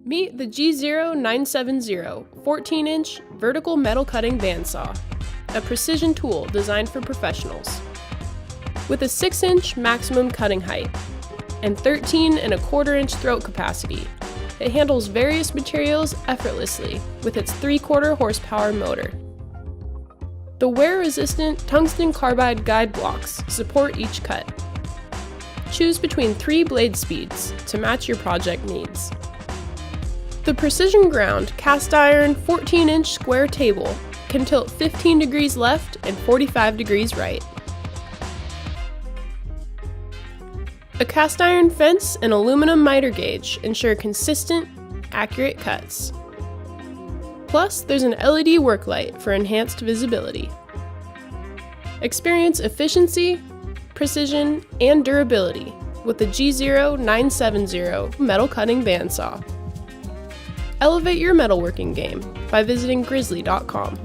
Meet the G0970 14-inch vertical metal cutting bandsaw, a precision tool designed for professionals. With a 6-inch maximum cutting height and 13¼ inch throat capacity, it handles various materials effortlessly with its 3/4 horsepower motor. The wear-resistant tungsten carbide guide blocks support each cut. Choose between 3 blade speeds to match your project needs. The precision ground cast iron 14-inch square table can tilt 15 degrees left and 45 degrees right. A cast iron fence and aluminum miter gauge ensure consistent, accurate cuts. Plus, there's an LED work light for enhanced visibility. Experience efficiency, precision, and durability with the G0970 Metal-Cutting Bandsaw. Elevate your metalworking game by visiting Grizzly.com.